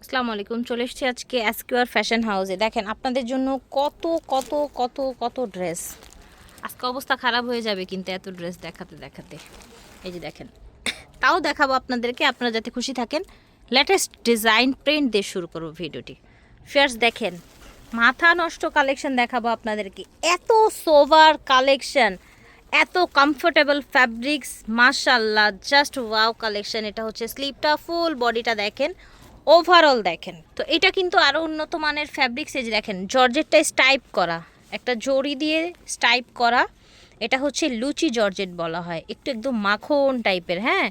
আসসালামু আলাইকুম, চলে এসেছি আজকে এসকিউআর ফ্যাশন হাউসে। দেখেন আপনাদের জন্য কত কত কত কত ড্রেস। আজকে অবস্থা খারাপ হয়ে যাবে কিন্তু এত ড্রেস দেখাতে দেখাতে। এই যে দেখেন, তাও দেখাবো আপনাদেরকে, আপনারা যাতে খুশি থাকেন। লেটেস্ট ডিজাইন প্রিন্ট দিয়ে শুরু করবো ভিডিওটি। ফার্স্ট দেখেন, মাথা নষ্ট কালেকশন দেখাবো আপনাদেরকে। এত সোভার কালেকশন, এত কমফোর্টেবল ফ্যাব্রিক্স, মাশাল্লাহ, জাস্ট ওয়াও কালেকশন। এটা হচ্ছে স্লিপটা, ফুল বডিটা দেখেন, ওভারঅল দেখেন। তো এটা কিন্তু আরও উন্নত মানের ফ্যাব্রিক্স। এই যে দেখেন, জর্জেটটা স্টাইপ করা, একটা জড়ি দিয়ে স্টাইপ করা। এটা হচ্ছে লুচি জর্জেট বলা হয়, একটু একদম মাখন টাইপের। হ্যাঁ,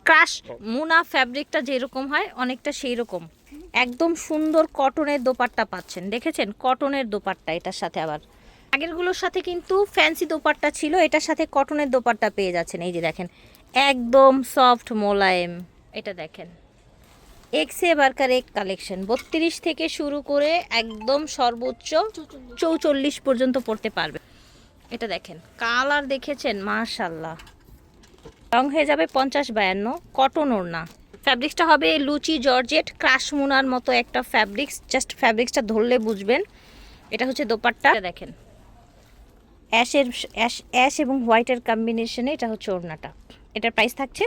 ক্রাশ মুনা ফ্যাব্রিকটা যেরকম হয় অনেকটা সেই রকম। একদম সুন্দর কটনের দোপাট্টা পাচ্ছেন, দেখেছেন কটনের দোপাট্টা। এটার সাথে আবার আগেরগুলোর সাথে কিন্তু ফ্যান্সি দোপাট্টা ছিল, এটার সাথে কটনের দোপাট্টা পেয়ে যাচ্ছেন। এই যে দেখেন, একদম সফট মোলায়েম। এটা দেখেন, এক্সে বার্কার এক কালেকশন, 32 থেকে শুরু করে একদম সর্বোচ্চ 44 পর্যন্ত পড়তে পারবে। এটা দেখেন, কালার দেখেছেন, মাশাল্লাহ। রং হয়ে যাবে 50-52, কটন ওড়না। ফ্যাব্রিক্সটা হবে লুচি জর্জেট, ক্রাশ মুনার মতো একটা ফ্যাব্রিক্স। জাস্ট ফ্যাব্রিক্সটা ধরলে বুঝবেন। এটা হচ্ছে দোপাট্টা, দেখেন অ্যাশ এবং হোয়াইটের কম্বিনেশনে। এটা হচ্ছে ওড়নাটা। এটার প্রাইস থাকছে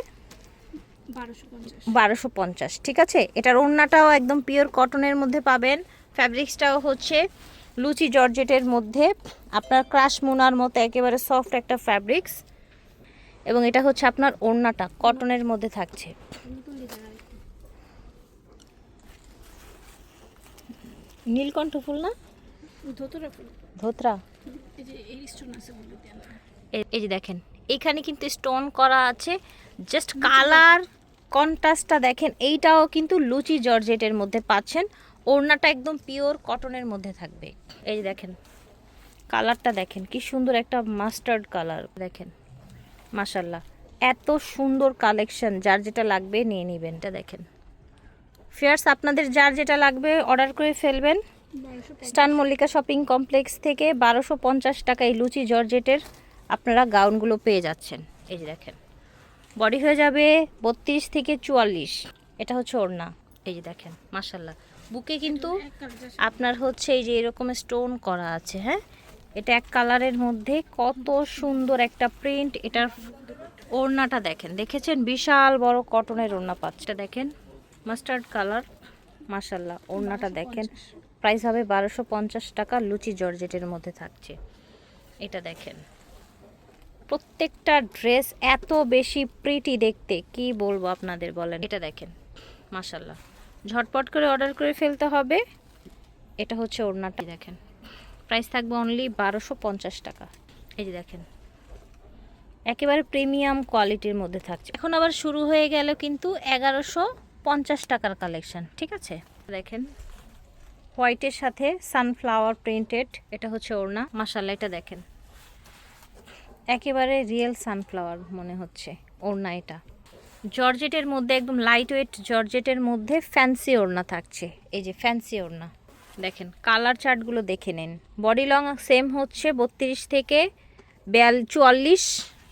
1250। ঠিক আছে, এটার ওড়নাটাও একদম পিওর কটনের মধ্যে পাবেন। ফ্যাব্রিক্সটাও হচ্ছে লুচি জর্জেটের মধ্যে, আপনার ক্রাশ মুনার মতো একেবারে সফট একটা ফ্যাব্রিক্স। এবং এটা হচ্ছে আপনার ওড়নাটা কটনের মধ্যে থাকছে। নীলকণ্ঠ ফুল না, ধোতরা। এই যে দেখেন, এখানে কিন্তু স্টোন করা আছে। জাস্ট কালার কন্ট্রাস্টটা দেখেন। এইটাও কিন্তু লুচি জর্জেটের মধ্যে পাচ্ছেন। ওড়নাটা একদম পিওর কটনের মধ্যে থাকবে। এই যে দেখেন, কালারটা দেখেন কি সুন্দর, একটা মাস্টার্ড কালার দেখেন, মাশাল্লাহ। এত সুন্দর কালেকশন, যার যেটা লাগবে নিয়ে নেবেন। এটা দেখেন ফিয়ার্স, আপনাদের যার যেটা লাগবে অর্ডার করে ফেলবেন। স্টান মল্লিকা শপিং কমপ্লেক্স থেকে 1250 টাকায় লুচি জর্জেটের আপনারা গাউনগুলো পেয়ে যাচ্ছেন। এই যে দেখেন, বডি হয়ে যাবে 32 থেকে 44। এটা হচ্ছে ওড়না। এই যে দেখেন, মাশাল্লাহ। বুকে কিন্তু আপনার হচ্ছে এই যে এরকম স্টোন করা আছে। হ্যাঁ, এটা এক কালারের মধ্যে কত সুন্দর একটা প্রিন্ট। এটার ওড়নাটা দেখেন, দেখেছেন বিশাল বড় কটনের ওড়না পাচ্ছে। এটা দেখেন মাস্টার্ড কালার, মাশাল্লাহ। ওড়নাটা দেখেন, প্রাইস হবে 1250 টাকা, লুচি জর্জেটের মধ্যে থাকছে। এটা দেখেন, প্রত্যেকটা ড্রেস এত বেশি প্রিটি দেখতে, কি বলবো আপনাদের বলেন। এটা দেখেন, মাশাল্লাহ, ঝটপট করে অর্ডার করে ফেলতে হবে। এটা হচ্ছে ওড়নাটা দেখেন, প্রাইস থাকবে অনলি 1250 টাকা। এই যে দেখেন, একেবারে প্রিমিয়াম কোয়ালিটির মধ্যে থাকছে। এখন আবার শুরু হয়ে গেল কিন্তু 1150 টাকার কালেকশন। ঠিক আছে, দেখেন হোয়াইটের সাথে সানফ্লাওয়ার প্রিন্টেড। এটা হচ্ছে ওড়না, মাশাল্লাহ। এটা দেখেন, একেবারে রিয়েল সানফ্লাওয়ার মনে হচ্ছে ওড়না। এটা জর্জেটের মধ্যে, একদম লাইট ওয়েট জর্জেটের মধ্যে ফ্যান্সি ওড়না থাকছে। এই যে ফ্যান্সি ওড়না দেখেন, কালার চার্টগুলো দেখে নিন। বডি লং সেম হচ্ছে 32 থেকে 44,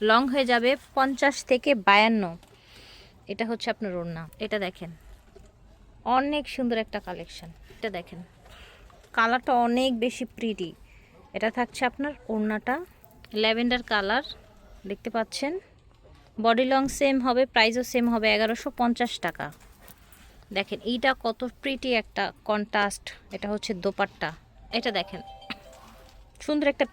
লং হয়ে যাবে 50 থেকে 52। এটা হচ্ছে আপনার ওড়না। এটা দেখেন, অনেক সুন্দর একটা কালেকশন। এটা দেখেন, কালারটা অনেক বেশি প্রিটি। এটা থাকছে আপনার ওড়নাটা, ল্যাভেন্ডার কালার দেখতে পাচ্ছেন। বডি লং সেম হবে, প্রাইসও সেম হবে, 1150 টাকা। দেখেন এইটা কত প্রিটি একটা কন্ট্রাস্ট। এটা হচ্ছে দোপাট্টা। এটা দেখেন, সুন্দর একটা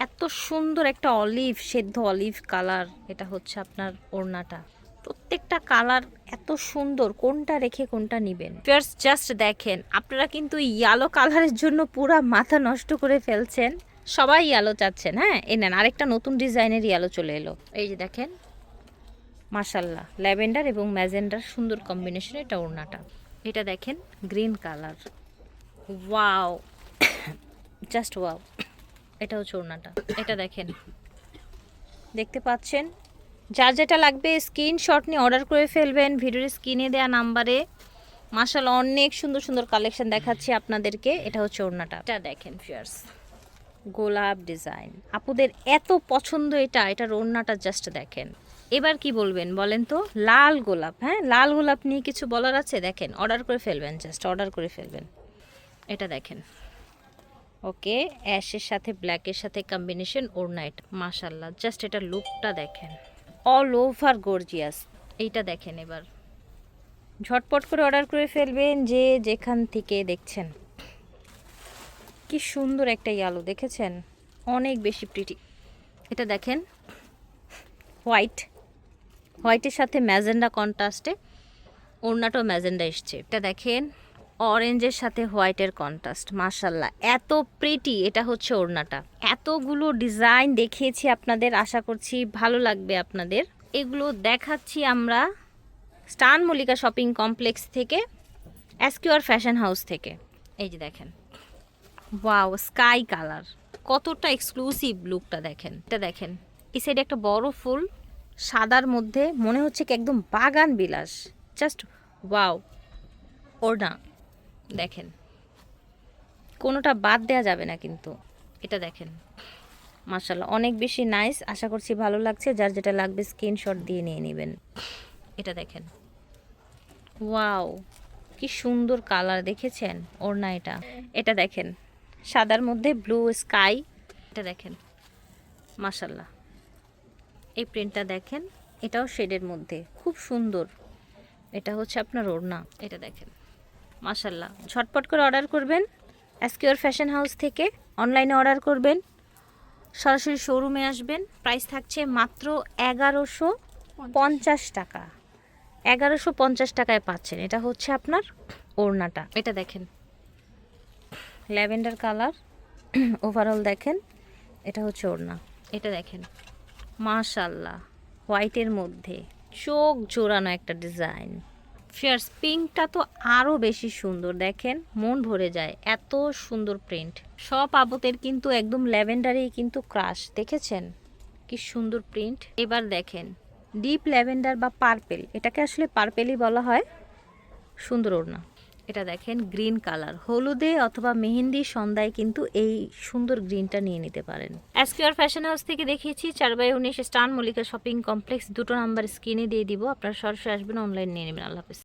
এত সুন্দর একটা অলিভ, সেদ্ধ অলিভ কালার। এটা হচ্ছে আপনার ওড়নাটা। প্রত্যেকটা কালার এত সুন্দর, কোনটা রেখে কোনটা নেবেন। ফার্স্ট জাস্ট দেখেন, আপনারা কিন্তু ইয়েলো কালারের জন্য পুরা মাথা নষ্ট করে ফেলছেন। সবাই ইয়েলো চাচ্ছেন। হ্যাঁ, এই নেন আরেকটা নতুন ডিজাইনের ইয়েলো চলে এলো। এই যে দেখেন, মাশাল্লাহ, ল্যাভেন্ডার এবং ম্যাজেন্ডার সুন্দর কম্বিনেশন। এটা ওড়নাটা। এটা দেখেন green colour, wow, just wow. এটা হচ্ছে ওড়নাটা। এটা দেখেন, দেখতে পাচ্ছেন। যার যেটা লাগবে স্ক্রিনশট নিয়ে অর্ডার করে ফেলবেন ভিডিওর স্ক্রিনে দেওয়া নাম্বারে। মাশাআল্লাহ, অনেক সুন্দর সুন্দর কালেকশন দেখাচ্ছি আপনাদেরকে। এটা হচ্ছে ওড়নাটা। এটা দেখেন ফিয়ার্স, গোলাপ ডিজাইন, আপুদের এত পছন্দ। এটার ওড়নাটা জাস্ট দেখেন, এবার কি বলবেন বলেন তো? লাল গোলাপ, হ্যাঁ লাল গোলাপ নিয়ে কিছু বলার আছে? দেখেন অর্ডার করে ফেলবেন, জাস্ট অর্ডার করে ফেলবেন। এটা দেখেন, ওকে, অ্যাশের সাথে ব্ল্যাকের সাথে কম্বিনেশন ওড়নাইট, মাশাল্লাহ জাস্ট এটা লুকটা দেখেন, অল ওভার গর্জিয়াস। এইটা দেখেন, এবার ঝটপট করে অর্ডার করে ফেলবেন যে যেখান থেকে দেখছেন। কি সুন্দর একটা ইয়ালো দেখেছেন, অনেক বেশি প্রিটি। এটা দেখেন হোয়াইটের সাথে ম্যাজেন্ডা কন্ট্রাস্টে, ওড়নাটাও ম্যাজেন্ডা এসছে। এটা দেখেন অরেঞ্জের সাথে হোয়াইটের কন্ট্রাস্ট, মাশাল্লাহ এত প্রিটি। এটা হচ্ছে ওড়নাটা। এতগুলো ডিজাইন দেখিয়েছি আপনাদের, আশা করছি ভালো লাগবে আপনাদের। এগুলো দেখাচ্ছি আমরা স্টান মল্লিকা শপিং কমপ্লেক্স থেকে, এসকিউআর ফ্যাশন হাউস থেকে। এই যে দেখেন, ওয়াও স্কাই কালার, কতটা এক্সক্লুসিভ লুকটা দেখেন। এটা দেখেন এই সাইডে একটা বড় ফুল সাদার মধ্যে, মনে হচ্ছে কি একদম বাগান বিলাস, জাস্ট ওয়াও। ওড়না দেখেন, কোনোটা বাদ দেওয়া যাবে না কিন্তু। এটা দেখেন মাশাআল্লাহ অনেক বেশি নাইস, আশা করছি ভালো লাগছে। যার যেটা লাগবে স্ক্রিনশট দিয়ে নিয়ে নেবেন। এটা দেখেন, ওয়াও কি সুন্দর কালার দেখেছেন ওড়না। এটা দেখেন সাদার মধ্যে ব্লু স্কাই। এটা দেখেন মাশাআল্লাহ, এই প্রিন্টটা দেখেন, এটাও শেডের মধ্যে খুব সুন্দর। এটা হচ্ছে আপনার ওড়না। এটা দেখেন মাশাআল্লাহ, ঝটপট করে অর্ডার করবেন এসকিউআর ফ্যাশন হাউস থেকে। অনলাইনে অর্ডার করবেন, সরাসরি শোরুমে আসবেন। প্রাইস থাকছে মাত্র 1150 টাকা। 1150 টাকায় পাচ্ছেন। এটা হচ্ছে আপনার ওড়নাটা। এটা দেখেন ল্যাভেন্ডার কালার, ওভারঅল দেখেন, এটা হচ্ছে ওড়না। এটা দেখেন মাশাআল্লাহ হোয়াইটের মধ্যে চোখ জোড়ানো একটা ডিজাইন। ফিয়ার্স পিঙ্কটা তো আরও বেশি সুন্দর, দেখেন মন ভরে যায়, এত সুন্দর প্রিন্ট। সব আবতের কিন্তু একদম ল্যাভেন্ডারেই কিন্তু ক্রাশ, দেখেছেন কি সুন্দর প্রিন্ট। এবার দেখেন ডিপ ল্যাভেন্ডার বা পার্পেল, এটাকে আসলে পার্পেলই বলা হয়, সুন্দর ওড়না। এটা দেখেন গ্রিন কালার, হলুদে অথবা মেহেন্দি সন্ধ্যায় কিন্তু এই সুন্দর গ্রিনটা নিয়ে নিতে পারেন। এসকিউআর ফ্যাশন হাউস থেকে দেখিয়েছি 4/19 স্টান মল্লিকা শপিং কমপ্লেক্স, দুটো নাম্বার স্ক্রিনে দিয়ে দিব, আপনারা সরাসরি আসবেন, অনলাইন নিয়ে নেবেন। আল্লাহ হাফেজ।